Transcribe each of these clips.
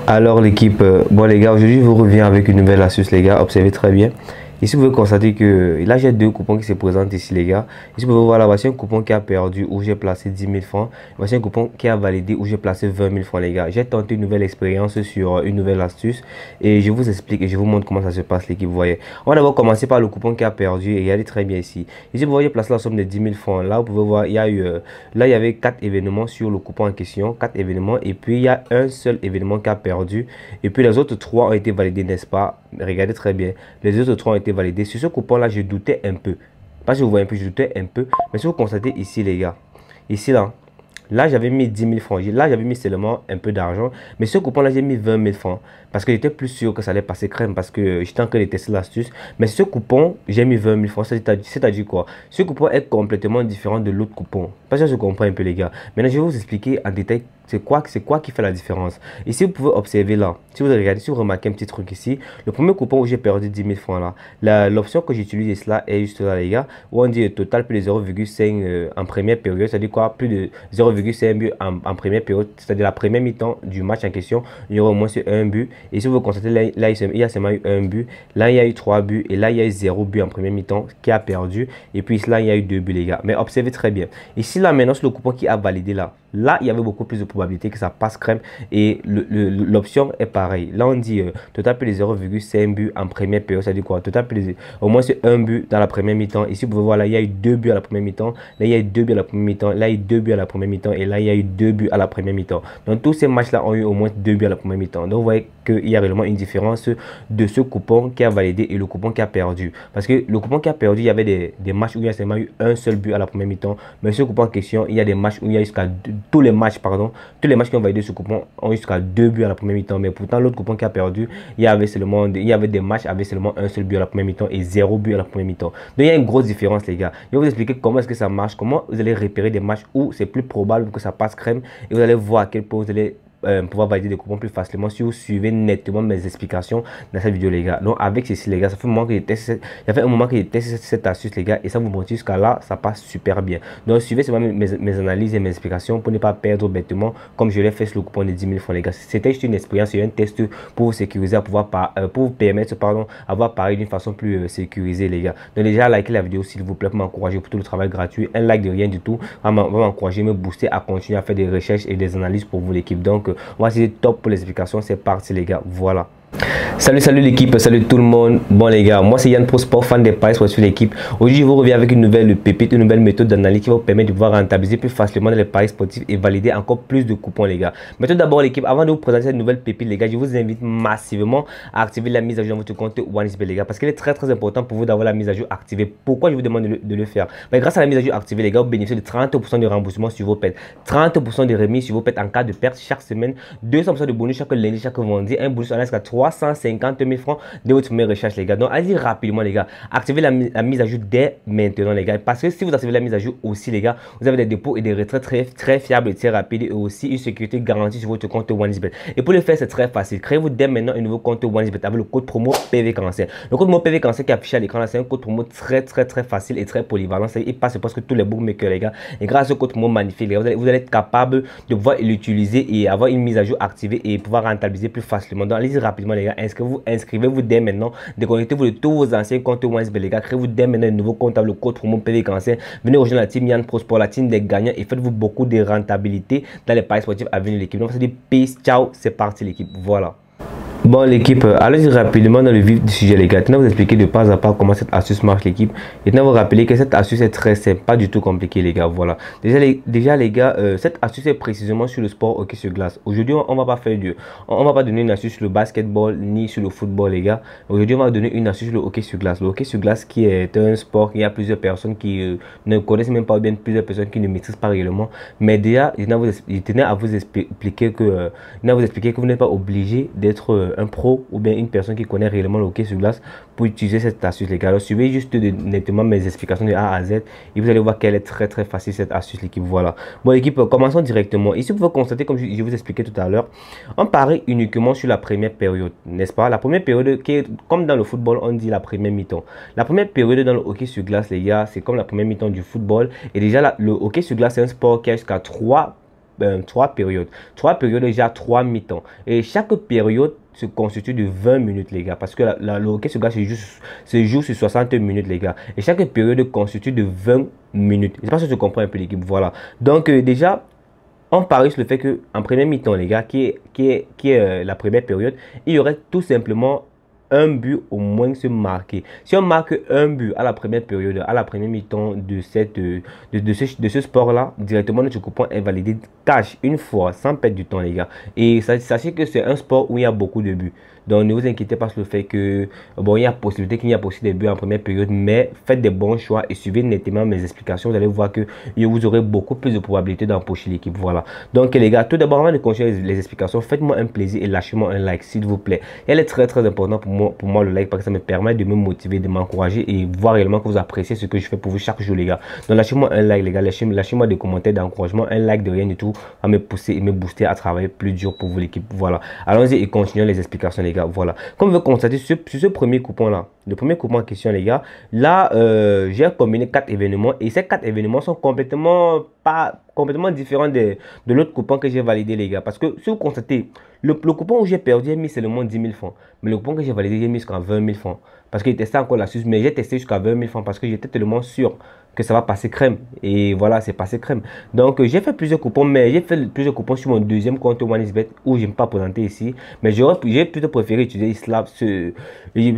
Alors l'équipe, bon les gars, aujourd'hui je vous reviens avec une nouvelle astuce les gars, observez très bien. Ici vous pouvez constater que là j'ai deux coupons qui se présentent ici les gars. Ici vous pouvez voir là, voici un coupon qui a perdu où j'ai placé 10 000 francs. Voici un coupon qui a validé où j'ai placé 20 000 francs les gars. J'ai tenté une nouvelle expérience sur une nouvelle astuce et je vous explique et je vous montre comment ça se passe l'équipe, vous voyez. On va d'abord commencer par le coupon qui a perdu et regardez très bien ici. Ici vous voyez placé la somme de 10 000 francs. Là vous pouvez voir il y a eu, là il y avait 4 événements sur le coupon en question, 4 événements et puis il y a un seul événement qui a perdu et puis les autres 3 ont été validés, n'est-ce pas? Regardez très bien, les autres 3 ont été validés. Sur ce coupon là je doutais un peu, parce que vous voyez un peu, je doutais un peu, mais si vous constatez ici les gars, ici là j'avais mis 10 000 francs, là j'avais mis seulement un peu d'argent, mais ce coupon là j'ai mis 20 000 francs parce que j'étais plus sûr que ça allait passer crème, parce que j'étais en train de tester l'astuce. Mais ce coupon j'ai mis 20 000 francs, c'est-à-dire quoi? Ce coupon est complètement différent de l'autre coupon, parce que je comprends un peu les gars. Maintenant je vais vous expliquer en détail c'est quoi qui fait la différence. Ici vous pouvez observer là, si vous regardez, si vous remarquez un petit truc ici, le premier coupon où j'ai perdu 10 000 francs là, l'option que j'utilise là est juste là les gars, où on dit total plus de 0,5 en première période, c'est-à-dire quoi? Plus de 0,5 but en première période, c'est-à-dire la première mi-temps du match en question, il y aura au moins un but. Et si vous constatez là il y a seulement eu un but, là il y a eu 3 buts et là il y a eu 0 but en première mi-temps qui a perdu, et puis là il y a eu 2 buts les gars. Mais observez très bien, ici là maintenant c'est le coupon qui a validé là il y avait beaucoup plus de probabilité que ça passe crème et l'option est pareille. Là on dit total plus de 0,5 but en première période, ça dit quoi? Total plus de, au moins c'est un but dans la première mi-temps. Ici vous pouvez voir là il y a eu 2 buts à la première mi-temps, là il y a eu 2 buts à la première mi-temps, là il y a eu 2 buts à la première mi-temps et là il y a eu 2 buts à la première mi-temps. Donc tous ces matchs là ont eu au moins 2 buts à la première mi-temps. Donc vous voyez qu'il y a réellement une différence de ce coupon qui a validé et le coupon qui a perdu, parce que le coupon qui a perdu il y avait des matchs où il y a seulement eu un seul but à la première mi-temps, mais ce coupon en question il y a des matchs où il y a jusqu'à tous les matchs qui ont validé ce coupon ont jusqu'à 2 buts à la première mi-temps. Mais pourtant l'autre coupon qui a perdu il y avait des matchs avec seulement un seul but à la première mi-temps et 0 but à la première mi-temps. Donc il y a une grosse différence les gars. Je vais vous expliquer comment est-ce que ça marche, comment vous allez repérer des matchs où c'est plus probable que ça passe crème, et vous allez voir à quel point vous allez pouvoir valider des coupons plus facilement si vous suivez nettement mes explications dans cette vidéo les gars. Donc avec ceci les gars, ça fait un moment que j'ai testé cette astuce les gars, et ça vous montre jusqu'à là ça passe super bien. Donc suivez seulement mes analyses et mes explications pour ne pas perdre bêtement comme je l'ai fait sur le coupon de 10 000 francs les gars. C'était juste une expérience et un test pour vous sécuriser, à pouvoir pour vous permettre avoir parlé d'une façon plus sécurisée les gars. Donc déjà likez la vidéo s'il vous plaît pour m'encourager pour tout le travail gratuit. Un like de rien du tout va m'encourager, me booster à continuer à faire des recherches et des analyses pour vous l'équipe. Donc voici top pour l'explication, c'est parti les gars, voilà. Salut l'équipe, salut tout le monde. Bon les gars, moi c'est Yann Pro Sport, fan des paris sportifs l'équipe. Aujourd'hui je vous reviens avec une nouvelle pépite, une nouvelle méthode d'analyse qui va vous permettre de pouvoir rentabiliser plus facilement dans les paris sportifs et valider encore plus de coupons les gars. Mais tout d'abord l'équipe, avant de vous présenter cette nouvelle pépite les gars, je vous invite massivement à activer la mise à jour dans votre compte OneXBet les gars, parce qu'il est très important pour vous d'avoir la mise à jour activée. Pourquoi je vous demande de le faire? Grâce à la mise à jour activée les gars, vous bénéficiez de 30% de remboursement sur vos pets, 30% de remise sur vos pets en cas de perte chaque semaine, 200% de bonus chaque lundi, chaque vendredi, un bonus en jusqu'à 350 000 francs de votre première recherche les gars. Donc allez rapidement les gars, activez la mise à jour dès maintenant les gars, parce que si vous activez la mise à jour aussi les gars, vous avez des dépôts et des retraits très fiables et très rapides, et aussi une sécurité garantie sur votre compte OneXBet. Et pour le faire c'est très facile, créez-vous dès maintenant un nouveau compte OneXBet avec le code promo PVCancer. Le code promo PVCancer qui est affiché à l'écran là, c'est un code promo très facile et très polyvalent, il passe presque tous les bookmakers les gars, et grâce au code promo magnifique les gars, vous allez être capable de pouvoir l'utiliser et avoir une mise à jour activée et pouvoir rentabiliser plus facilement. Donc allez rapidement les gars, inscrivez-vous dès maintenant, déconnectez-vous de tous vos anciens comptes OneXBet les gars, créez-vous dès maintenant un nouveau compte avec le code promo PVCancer. Venez rejoindre la team Yann Pro Sport, la team des gagnants, et faites-vous beaucoup de rentabilité dans les paris sportifs à venir l'équipe. Donc c'est dit peace, ciao, c'est parti l'équipe, voilà. Bon l'équipe, allez rapidement dans le vif du sujet les gars. Maintenant vous expliquer de pas à pas comment cette astuce marche l'équipe. Et maintenant vous rappeler que cette astuce est très simple, pas du tout compliqué les gars, voilà. Déjà les gars, cette astuce est précisément sur le sport hockey sur glace. Aujourd'hui on va pas faire on va pas donner une astuce sur le basketball ni sur le football les gars. Aujourd'hui on va donner une astuce sur le hockey sur glace. Le hockey sur glace qui est un sport, il y a plusieurs personnes qui ne connaissent même pas, bien plusieurs personnes qui ne maîtrisent pas réellement. Mais déjà je tenais à vous expliquer que vous n'êtes pas obligé d'être un pro ou bien une personne qui connaît réellement le hockey sur glace pour utiliser cette astuce les gars. Alors suivez juste nettement mes explications de A à Z et vous allez voir qu'elle est très facile cette astuce l'équipe, voilà. Bon l'équipe, commençons directement. Ici vous pouvez constater, comme je vous expliquais tout à l'heure, on parie uniquement sur la première période, n'est-ce pas? La première période qui est comme dans le football, on dit la première mi-temps. La première période dans le hockey sur glace les gars, c'est comme la première mi-temps du football. Et déjà le hockey sur glace c'est un sport qui a jusqu'à 3 trois périodes. Trois périodes, déjà 3 mi-temps. Et chaque période se constitue de 20 minutes, les gars. Parce que le hockey sur glace se joue sur 60 minutes, les gars. Et chaque période constitue de 20 minutes. Je sais pas si tu comprends un peu l'équipe. Voilà. Donc, déjà, on parie sur le fait qu'en première mi-temps, les gars, qui est la première période, il y aurait tout simplement un but au moins se marquer. Si on marque un but à la première période, à la première mi-temps de ce sport-là, directement notre coupon est validé cash une fois, sans perdre du temps, les gars. Et sachez que c'est un sport où il y a beaucoup de buts. Donc ne vous inquiétez pas sur le fait que, bon, il y a possibilité qu'il y a aussi des buts en première période, mais faites des bons choix et suivez nettement mes explications. Vous allez voir que vous aurez beaucoup plus de probabilité d'empocher l'équipe. Voilà. Donc les gars, tout d'abord, avant de continuer les explications, faites-moi un plaisir et lâchez-moi un like, s'il vous plaît. Elle est très très important pour moi le like, parce que ça me permet de me motiver, de m'encourager et voir réellement que vous appréciez ce que je fais pour vous chaque jour, les gars. Donc lâchez-moi un like, les gars, lâchez-moi des commentaires d'encouragement, un like de rien du tout à me pousser et me booster à travailler plus dur pour vous, l'équipe. Voilà. Allons-y et continuons les explications, les gars. Voilà. Comme vous constatez sur ce premier coupon là, le premier coupon en question, les gars, là j'ai combiné 4 événements et ces 4 événements sont complètement différents de l'autre coupon que j'ai validé, les gars. Parce que si vous constatez, le coupon où j'ai perdu, j'ai mis seulement 10 000 francs. Mais le coupon que j'ai validé, j'ai mis jusqu'à 20 000 francs. Parce que j'ai testé encore la suite, mais j'ai testé jusqu'à 20 000 francs parce que j'étais tellement sûr que ça va passer crème. Et voilà, c'est passé crème. Donc, j'ai fait plusieurs coupons, mais j'ai fait plusieurs coupons sur mon deuxième compte OneXBet où je ne vais pas présenter ici. Mais j'ai plutôt préféré utiliser Islam. J'ai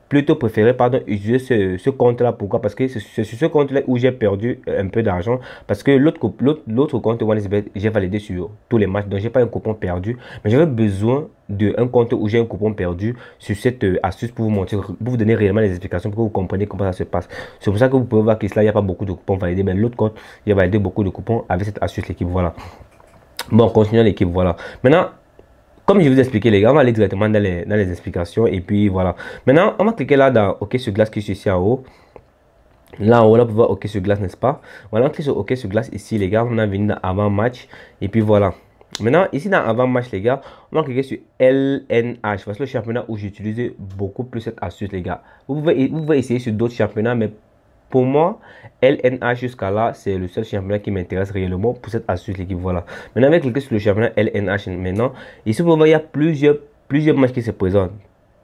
plutôt préféré utiliser ce compte-là. Pourquoi? Parce que c'est sur ce compte-là où j'ai perdu un peu d'argent. Parce que l'autre compte OneXBet, j'ai validé sur tous les matchs. Donc, j'ai pas un coupon perdu. Mais j'avais besoin d'un compte où j'ai un coupon perdu sur cette astuce pour vous montrer, pour vous donner réellement les explications pour que vous compreniez comment ça se passe. C'est pour ça que vous pouvez voir qu'ici, il n'y a pas beaucoup de coupons validés. Mais l'autre compte, j'ai validé beaucoup de coupons avec cette astuce, l'équipe. Voilà. Bon, continuons l'équipe. Voilà. Maintenant, comme je vous ai expliqué, les gars, on va aller directement dans les explications. Et puis voilà. Maintenant, on va cliquer là dans OK sur glace qui est ici en haut. Là en haut, là, vous voyez OK sur glace, n'est-ce pas? Voilà, on clique sur OK sur glace ici, les gars. On a venu dans avant match. Et puis voilà. Maintenant, ici dans avant match, les gars, on va cliquer sur LNH. C'est le championnat où j'utilise beaucoup plus cette astuce, les gars. Vous pouvez essayer sur d'autres championnats, mais pour moi, LNH jusqu'à là, c'est le seul championnat qui m'intéresse réellement pour cette astuce, l'équipe. Voilà. Maintenant, on va cliquer sur le championnat LNH maintenant. Ici, vous voyez, il y a plusieurs matchs qui se présentent.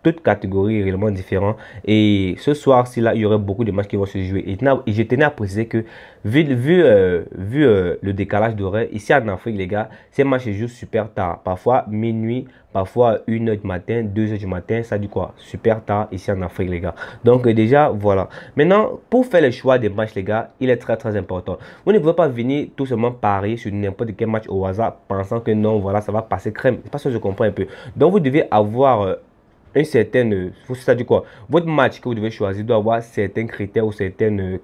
Toutes catégories réellement différentes. Et ce soir-ci, là, il y aurait beaucoup de matchs qui vont se jouer. Et je tenais à préciser que, vu le décalage d'horaire, ici en Afrique, les gars, ces matchs se jouent super tard. Parfois minuit, parfois 1h du matin, 2h du matin. Ça dit quoi? Super tard ici en Afrique, les gars. Donc, déjà, voilà. Maintenant, pour faire le choix des matchs, les gars, il est très, très important. Vous ne pouvez pas venir tout simplement parier sur n'importe quel match au hasard, pensant que non, voilà, ça va passer crème. C'est pas ça que je comprends un peu. Donc, vous devez avoir une certaine, ça dit quoi? Votre match que vous devez choisir doit avoir certains critères ou certaines,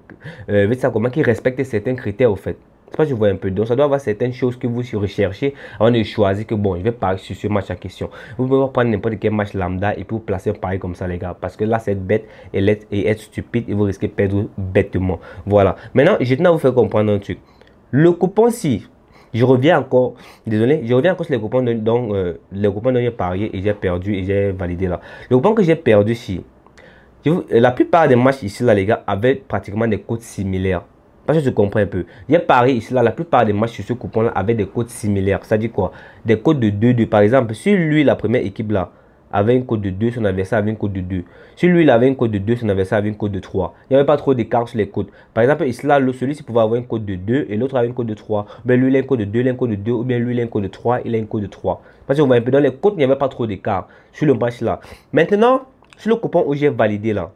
ça comment qui respectent certains critères au fait. C'est pas, je vois un peu. Donc ça doit avoir certaines choses que vous recherchez avant de choisir que bon, je vais parier sur ce match en question. Vous pouvez pas prendre n'importe quel match lambda et puis vous placer un pari comme ça, les gars, parce que là c'est bête et être stupide et vous risquez de perdre bêtement. Voilà. Maintenant, je tiens à vous faire comprendre un truc. Le coupon-ci. Je reviens encore, désolé, je reviens encore sur les coupons dont j'ai parié et j'ai perdu et j'ai validé là. Le coupon que j'ai perdu ici, la plupart des matchs ici là, les gars, avaient pratiquement des codes similaires. Parce que je comprends un peu. J'ai parié ici là, la plupart des matchs sur ce coupon là avaient des codes similaires. Ça dit quoi? Des codes de 2-2. Par exemple, si lui, la première équipe là, avait une code de 2, son adversaire avait une code de 2. Si lui, il avait une code de 2, son adversaire avait une code de 3. Il n'y avait pas trop d'écart sur les codes. Par exemple, ici, là, celui-ci pouvait avoir une code de 2 et l'autre avait une code de 3. Mais lui, il a une code de 2, il a une code de 2, ou bien lui, il a une code de 3, il a une code de 3. Parce que vous voyez un peu, dans les codes, il n'y avait pas trop d'écart sur le match là. Maintenant, sur le coupon où j'ai validé là,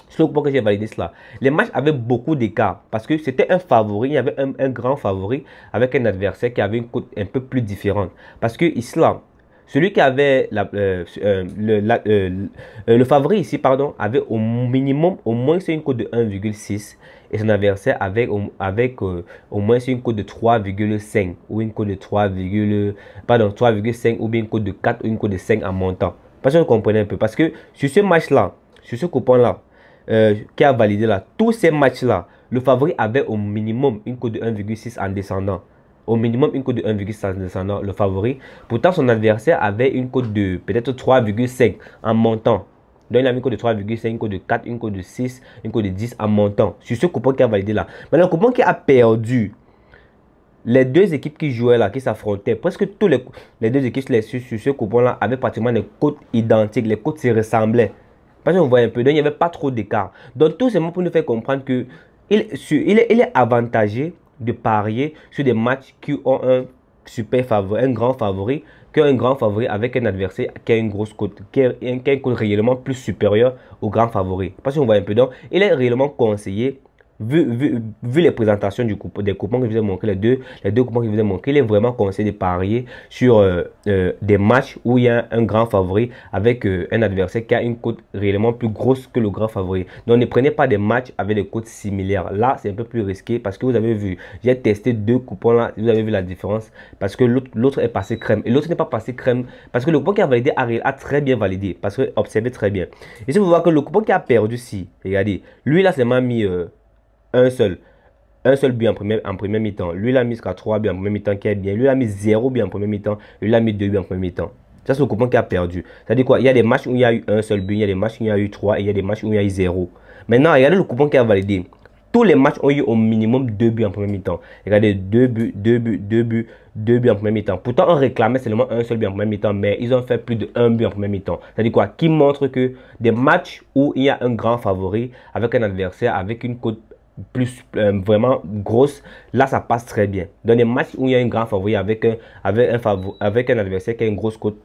sur le coupon que j'ai validé cela, les matchs avaient beaucoup d'écart parce que c'était un favori, il y avait un grand favori avec un adversaire qui avait une cote un peu plus différente. Parce que ici là, celui qui avait le favori ici, pardon, avait au minimum, au moins c'est une cote de 1,6 et son adversaire avec au moins c'est une cote de 3,5 ou une cote de 3,5 ou bien une cote de 4 ou une cote de 5 en montant. Parce que vous comprenez un peu. Parce que sur ce match-là, sur ce coupon-là, qui a validé là, tous ces matchs-là, le favori avait au minimum une cote de 1,6 en descendant. Au minimum une cote de 1,6 en descendant, le favori. Pourtant, son adversaire avait une cote de peut-être 3,5 en montant. Donc, il a mis une cote de 3,5, une cote de 4, une cote de 6, une cote de 10 en montant. Sur ce coupon qui a validé là. Mais le coupon qui a perdu, les deux équipes qui jouaient là, qui s'affrontaient, presque tous les deux équipes sur ce coupon-là avaient pratiquement des cotes identiques. Les cotes se ressemblaient. Parce qu'on voit un peu, donc il n'y avait pas trop d'écart. Donc tout simplement pour nous faire comprendre que il est avantagé de parier sur des matchs qui ont un super favori, un grand favori, qu'un grand favori avec un adversaire qui a une grosse cote, qui a une cote réellement plus supérieure au grand favori. Parce qu'on voit un peu, donc il est réellement conseillé. Vu les présentations des coupons que je vous ai montré, les deux coupons que je vous ai montré, il est vraiment conseillé de parier sur des matchs où il y a un grand favori avec un adversaire qui a une cote réellement plus grosse que le grand favori. Donc ne prenez pas des matchs avec des cotes similaires. Là, c'est un peu plus risqué parce que vous avez vu, j'ai testé deux coupons là, vous avez vu la différence parce que l'autre est passé crème et l'autre n'est pas passé crème parce que le coupon qui a validé a très bien validé parce que observez très bien. Ici, vous voyez que le coupon qui a perdu, si, regardez, lui là, c'est m'a mis un seul but en première mi-temps. Lui, il a mis jusqu'à 3 buts en première mi-temps qui est bien. Lui, il a mis 0 but en première mi-temps. Lui, il a mis 2 buts en première mi-temps. Ça, c'est le coupon qui a perdu. C'est-à-dire quoi? Il y a des matchs où il y a eu un seul but, il y a des matchs où il y a eu 3 et il y a des matchs où il y a eu 0. Maintenant, regardez le coupon qui a validé. Tous les matchs ont eu au minimum 2 buts en première mi-temps. Regardez, 2 buts, 2 buts, 2 buts, 2 buts en première mi-temps. Pourtant, on réclamait seulement un seul but en première mi-temps, mais ils ont fait plus de 1 but en première mi-temps. C'est-à-dire quoi? Qui montre que des matchs où il y a un grand favori avec un adversaire avec une cote plus vraiment grosse, là ça passe très bien. Dans les matchs où il y a un grand favori avec un adversaire qui a une grosse cote,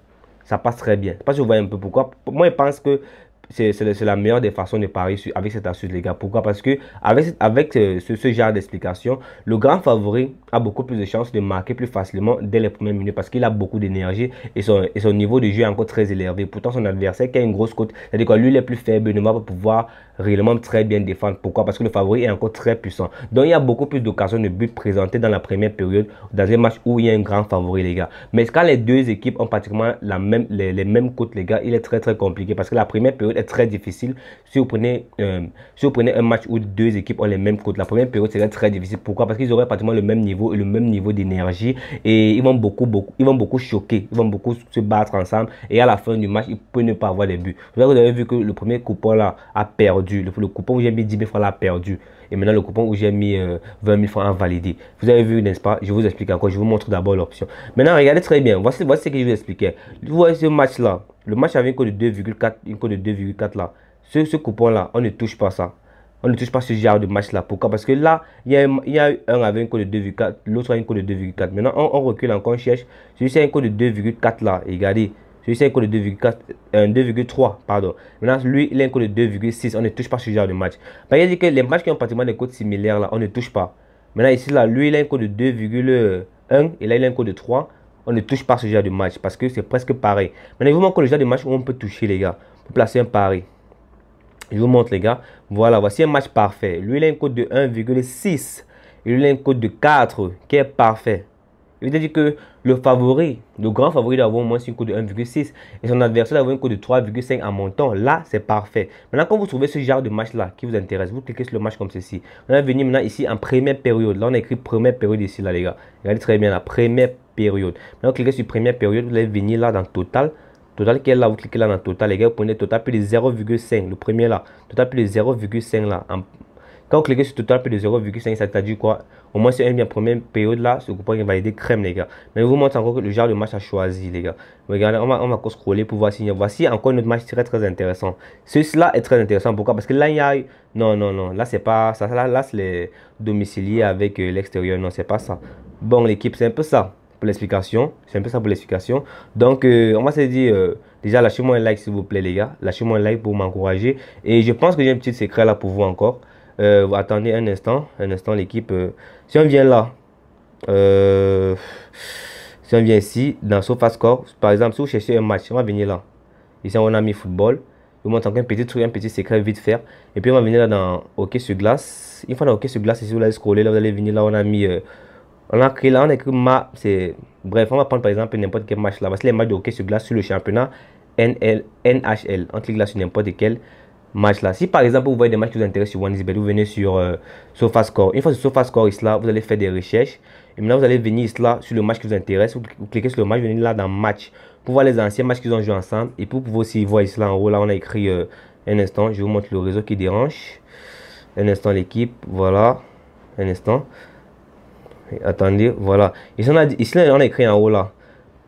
ça passe très bien. Je sais pas si vous voyez un peu pourquoi. Moi, je pense que c'est la meilleure des façons de parier avec cette astuce, les gars. Pourquoi? Parce que avec ce genre d'explication, le grand favori a beaucoup plus de chances de marquer plus facilement dès les premières minutes parce qu'il a beaucoup d'énergie et son niveau de jeu est encore très élevé. Pourtant, son adversaire qui a une grosse cote, c'est-à-dire que lui, il est plus faible, ne va pas pouvoir réellement très bien défendre. Pourquoi? Parce que le favori est encore très puissant. Donc, il y a beaucoup plus d'occasions de buts présentées dans la première période dans un match où il y a un grand favori, les gars. Mais quand les deux équipes ont pratiquement les mêmes cotes, les gars, il est très compliqué parce que la première période est très difficile. Si vous prenez un match où deux équipes ont les mêmes cotes, la première période serait très difficile. Pourquoi? Parce qu'ils auraient pratiquement le même niveau et le même niveau d'énergie et ils vont beaucoup choquer, ils vont beaucoup se battre ensemble et à la fin du match, ils peuvent ne pas avoir des buts. Vous avez vu que le premier coupon là a perdu. Le coupon où j'ai mis 10 000 francs là a perdu. Et maintenant, le coupon où j'ai mis 20 000 francs a validé. Vous avez vu, n'est-ce pas? Je vous explique encore. Je vous montre d'abord l'option. Maintenant, regardez très bien. Voici ce que je vous expliquais. Vous voyez ce match-là. Le match avait une cote de 2,4. Une cote de 2,4 là. Ce coupon-là, on ne touche pas ça. On ne touche pas ce genre de match-là. Pourquoi? Parce que là, il y a un avec une cote de 2,4. L'autre a une cote de 2,4. Maintenant, on recule encore. On cherche. Celui-ci a une cote de 2,4 là. Et regardez. Celui-ci a un code de 2,3, pardon. Maintenant, lui, il a un code de 2,6. On ne touche pas ce genre de match. Il a dit que les matchs qui ont pratiquement des codes similaires, là, on ne touche pas. Maintenant, ici, là, lui, il a un code de 2,1 et là, il a un code de 3. On ne touche pas ce genre de match parce que c'est presque pareil. Maintenant, je vous montre le genre de match où on peut toucher, les gars. Pour placer un pari. Je vous montre, les gars. Voilà, voici un match parfait. Lui, il a un code de 1,6. Et lui, il a un code de 4 qui est parfait. Il veut dire que le favori, le grand favori doit avoir au moins une cote de 1,6 et son adversaire doit avoir une cote de 3,5 en montant. Là, c'est parfait. Maintenant, quand vous trouvez ce genre de match-là qui vous intéresse, vous cliquez sur le match comme ceci. On va venir maintenant ici en première période. Là, on a écrit première période ici, là, les gars. Regardez très bien la première période. Maintenant, vous cliquez sur première période, vous allez venir là dans total. Total qui est là, vous cliquez là dans total, les gars. Vous prenez total plus de 0,5. Le premier là, total plus de 0,5 là. Quand vous cliquez sur total plus de 0,5, ça t'a dit quoi? Au moins, c'est une première période là, ce coupon qui va validé crème, les gars. Mais je vous montre encore le genre de match à choisir, les gars. Regardez, on va encore scroller pour voir si voici encore un autre match très intéressant. Celui-là est très intéressant. Pourquoi? Parce que là, il y a. Non. Là, c'est pas ça. Là c'est les domiciliés avec l'extérieur. Non, c'est pas ça. Bon, l'équipe, c'est un peu ça pour l'explication. C'est un peu ça pour l'explication. Donc, on va se dire. Déjà, lâchez-moi un like, s'il vous plaît, les gars. Lâchez-moi un like pour m'encourager. Et je pense que j'ai un petit secret là pour vous encore. Attendez un instant l'équipe. Si on vient là, si on vient ici dans SofaScore, par exemple, si vous cherchez un match, on va venir là. Ici, on a mis football. Je vous montre encore un petit truc, un petit secret vite faire. Et puis, on va venir là dans hockey sur glace. Une fois dans hockey sur glace, ici, vous allez scroller, là, vous allez venir là, on a mis. On a créé là, on a écrit c'est. Bref, on va prendre par exemple n'importe quel match là. Voici les matchs de hockey sur glace sur le championnat NHL. On clique là sur n'importe quel match là. Si par exemple vous voyez des matchs qui vous intéressent sur OneXBet, vous venez sur SofaScore. Une fois sur SofaScore ici là, vous allez faire des recherches. Et maintenant vous allez venir ici là sur le match qui vous intéresse. Vous cliquez sur le match, vous venez là dans match pour voir les anciens matchs qu'ils ont joué ensemble. Et pour pouvoir aussi voir ici là en haut là, on a écrit un instant. Je vous montre le réseau qui dérange. Un instant l'équipe, voilà. Un instant. Attendez, voilà. Ici, on a écrit en haut là.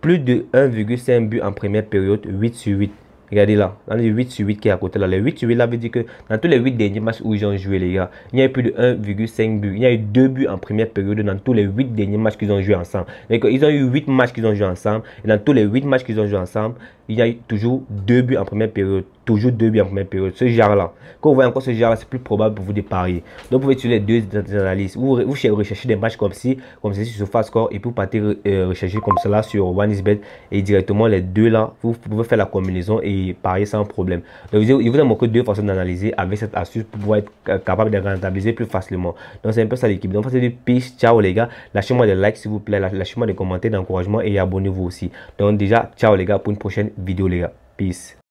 Plus de 1,5 but en première période, 8 sur 8. Regardez là, dans les 8 sur 8 qui est à côté là. Les 8 sur 8 là veut dire que dans tous les 8 derniers matchs où ils ont joué, les gars, il y a eu plus de 1,5 but. Il y a eu 2 buts en première période dans tous les 8 derniers matchs qu'ils ont joué ensemble. Donc, ils ont eu 8 matchs qu'ils ont joué ensemble. Et dans tous les 8 matchs qu'ils ont joué ensemble, il y a eu toujours 2 buts en première période. Toujours 2 buts en première période. Ce genre-là. Quand vous voyez encore ce genre-là, c'est plus probable pour vous de parier. Donc, vous pouvez utiliser les deux analyses. Vous recherchez des matchs comme ceci sur SofaScore et puis vous partez rechercher comme cela sur OneXBet et directement les deux là, vous pouvez faire la combinaison et parier sans problème. Donc, il vous a montré deux façons d'analyser avec cette astuce pour pouvoir être capable de rentabiliser plus facilement. Donc, c'est un peu ça l'équipe. Donc, faites du peace. Ciao les gars. Lâchez-moi des likes s'il vous plaît. Lâchez-moi des commentaires d'encouragement et abonnez-vous aussi. Donc, déjà, ciao les gars pour une prochaine vidéo les gars. Peace.